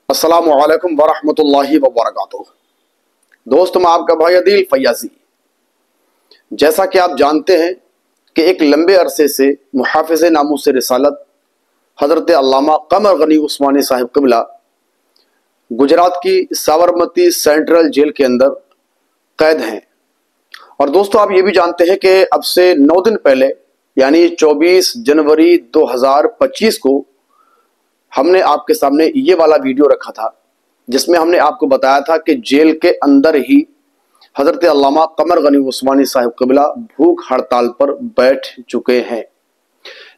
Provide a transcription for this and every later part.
السلام علیکم ورحمۃ اللہ وبرکاتہ۔ دوست میں آپ کا بھائی عدیل فیاضی۔ جیسا کہ آپ جانتے ہیں کہ ایک لمبے عرصے سے محافظ ناموس رسالت حضرت علامہ قمر غنی عثمانی صاحب قبلہ گجرات کی سابرمتی سینٹرل جیل کے اندر قید ہیں۔ اور دوستو آپ یہ بھی جانتے ہیں کہ اب سے 9 دن پہلے یعنی 24 جنوری 2025 کو ہم نے آپ کے سامنے یہ والا ویڈیو رکھا تھا جس میں ہم نے آپ کو بتایا تھا کہ جیل کے اندر ہی حضرت علامہ قمر غنی عثمانی صاحب قبلہ بھوک ہڑتال پر بیٹھ چکے ہیں۔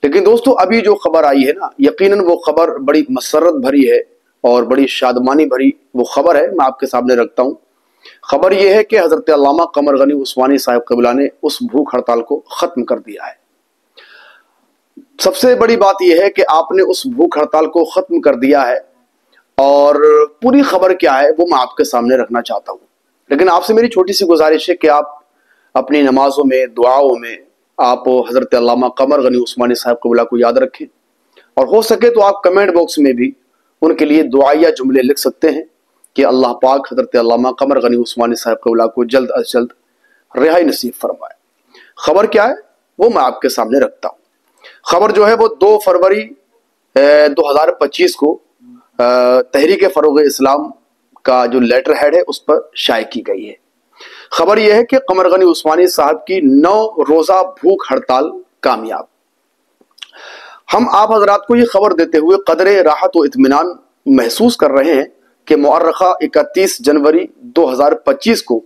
لیکن دوستو ابھی جو خبر آئی ہے نا، یقیناً وہ خبر بڑی مسرت بھری ہے اور بڑی شادمانی بھری وہ خبر ہے، میں آپ کے سامنے رکھتا ہوں۔ خبر یہ ہے کہ حضرت علامہ قمر غنی عثمانی صاحب قبلہ نے اس بھوک ہڑتال کو ختم کر دیا ہے۔ سب سے بڑی بات یہ ہے کہ آپ نے اس بھوک ہڑتال کو ختم کر دیا ہے، اور پوری خبر کیا ہے وہ میں آپ کے سامنے رکھنا چاہتا ہوں۔ لیکن آپ سے میری چھوٹی سی گزارش ہے کہ آپ اپنی نمازوں میں، دعاؤں میں آپ حضرت علامہ قمر غنی عثمانی صاحب قبلہ کو یاد رکھیں، اور ہو سکے تو آپ کمنٹ باکس میں بھی ان کے لیے دعائیہ جملے لکھ سکتے ہیں کہ اللہ پاک حضرت علامہ قمر غنی عثمانی صاحب قبلہ کو جلد از جلد رہائی نصیب فرمائے۔ خبر کیا ہے وہ میں آپ کے سامنے رکھتا ہوں۔ خبر جو ہے وہ 2 فروری 2025 کو تحریک فروغ اسلام کا جو لیٹر ہیڈ ہے اس پر شائع کی گئی ہے۔ خبر یہ ہے کہ قمر غنی عثمانی صاحب کی 9 روزہ بھوک ہڑتال کامیاب۔ ہم آپ حضرات کو یہ خبر دیتے ہوئے قدر راحت و اطمینان محسوس کر رہے ہیں کہ مؤرخہ 31 جنوری 2025 کو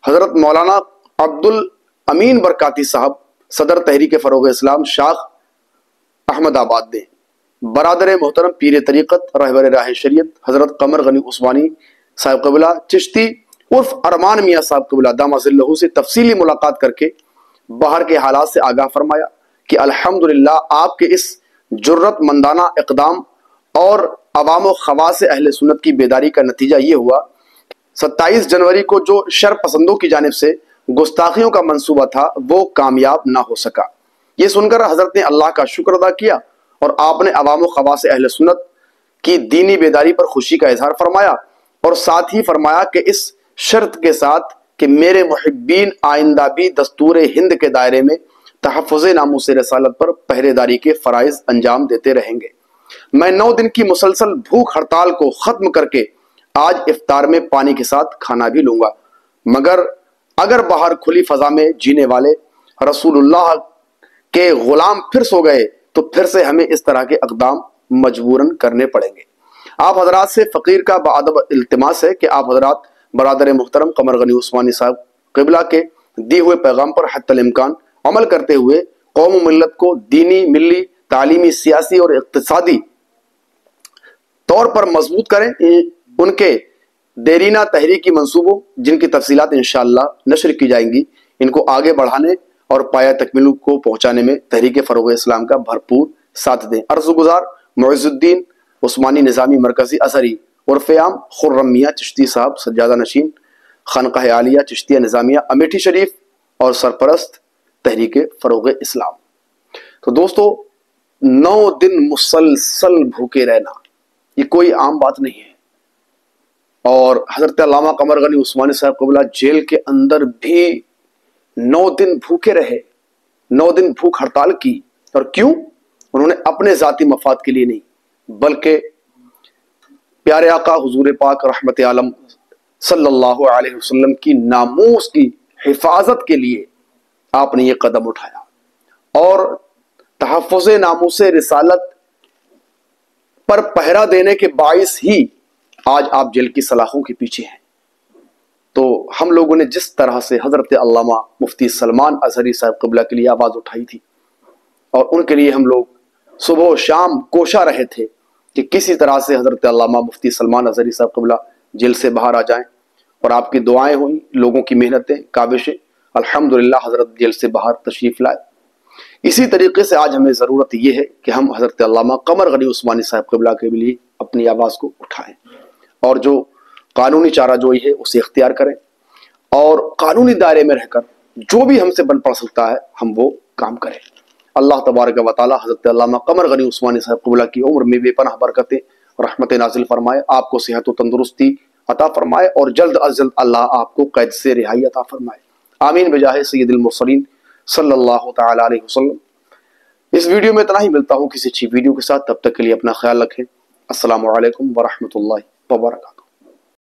حضرت مولانا عبد الامین برکاتی صاحب صدر تحریک فروغ اسلام شاخ احمد آباد نے برادر محترم پیر طریقت رہبر راہ شریعت حضرت قمر غنی عثمانی صاحب قبلہ چشتی عرف ارمان میاں صاحب قبلہ دامہ ظلہ سے تفصیلی ملاقات کر کے باہر کے حالات سے آگاہ فرمایا کہ الحمدللہ آپ کے اس جرت مندانہ اقدام اور عوام و خواص اہل سنت کی بیداری کا نتیجہ یہ ہوا 27 جنوری کو جو شر پسندوں کی جانب سے گستاخیوں کا منصوبہ تھا وہ کامیاب نہ ہو سکا۔ یہ سن کر حضرت نے اللہ کا شکر ادا کیا اور آپ نے عوام و خواص اہل سنت کی دینی بیداری پر خوشی کا اظہار فرمایا، اور ساتھ ہی فرمایا کہ اس شرط کے ساتھ کہ میرے محبین آئندہ بھی دستور ہند کے دائرے میں تحفظ ناموس رسالت پر پہرے داری کے فرائض انجام دیتے رہیں گے۔ میں 9 دن کی مسلسل بھوک ہڑتال کو ختم کر کے آج افطار میں پانی کے ساتھ کھانا بھی لوں گا، مگر اگر باہر کھلی فضا میں جینے والے رسول اللہ کے غلام پھر سو گئے تو پھر سے ہمیں اس طرح کے اقدام مجبوراً کرنے پڑیں گے۔ آپ حضرات سے فقیر کا بادب التماس ہے کہ آپ حضرات برادر محترم قمر غنی عثمانی صاحب قبلہ کے دی ہوئے پیغام پر حتی الامکان عمل کرتے ہوئے قوم و ملت کو دینی، ملی، تعلیمی، سیاسی اور اقتصادی طور پر مضبوط کریں۔ ان کے دیرینہ تحریکی منصوبوں جن کی تفصیلات انشاءاللہ نشر کی جائیں گی، ان کو آگے بڑھانے اور پایہ تکمیل کو پہنچانے میں تحریک فروغ اسلام کا بھرپور ساتھ دیں۔ عرض گزار معز الدین عثمانی نظامی مرکزی اثری عرف عام خرم میاں چشتی صاحب سجادہ نشین خانقاہ عالیہ چشتیہ نظامیہ امیٹھی شریف اور سرپرست تحریک فروغ اسلام۔ تو دوستو 9 دن مسلسل بھوکے رہنا یہ کوئی عام بات نہیں ہے، اور حضرت علامہ قمر غنی عثمانی صاحب قبلہ جیل کے اندر بھی 9 دن بھوکے رہے، 9 دن بھوک ہڑتال کی۔ اور کیوں؟ انہوں نے اپنے ذاتی مفاد کے لیے نہیں بلکہ پیارے آقا حضور پاک رحمت عالم صلی اللہ علیہ وسلم کی ناموس کی حفاظت کے لیے آپ نے یہ قدم اٹھایا، اور تحفظ ناموس رسالت پر پہرا دینے کے باعث ہی آج آپ جیل کی سلاخوں کے پیچھے ہیں۔ تو ہم لوگوں نے جس طرح سے حضرت علامہ مفتی سلمان اظہری صاحب قبلہ کے لیے آواز اٹھائی تھی، اور ان کے لیے ہم لوگ صبح و شام کوشاں رہے تھے کہ کسی طرح سے حضرت علامہ مفتی سلمان اظہری صاحب قبلہ جیل سے باہر آ جائیں، اور آپ کی دعائیں ہوئیں، لوگوں کی محنتیں، کاوشیں، الحمدللہ حضرت جیل سے باہر تشریف لائے۔ اسی طریقے سے آج ہمیں ضرورت یہ ہے کہ ہم حضرت علامہ قمر غنی عثمانی صاحب قبلہ کے لیے اپنی آواز کو اٹھائیں، اور جو قانونی چارہ جوئی ہے اسے اختیار کریں، اور قانونی دائرے میں رہ کر جو بھی ہم سے بن پڑ سکتا ہے ہم وہ کام کریں۔ اللہ تبارک و تعالی حضرت علامہ قمر غنی عثمانی صاحب قبلہ کی عمر میں بے پناہ برکتیں رحمت نازل فرمائے، آپ کو صحت و تندرستی عطا فرمائے، اور جلد از جلد اللہ آپ کو قید سے رہائی عطا فرمائے، آمین بجاہ سید المرسلین صلی اللہ تعالی علیہ وسلم۔ اس ویڈیو میں اتنا ہی، ملتا ہوں کسی اچھی ویڈیو کے ساتھ، تب تک کے لیے اپنا خیال رکھیں۔ السلام علیکم ورحمۃ اللہ وبرکاتہ۔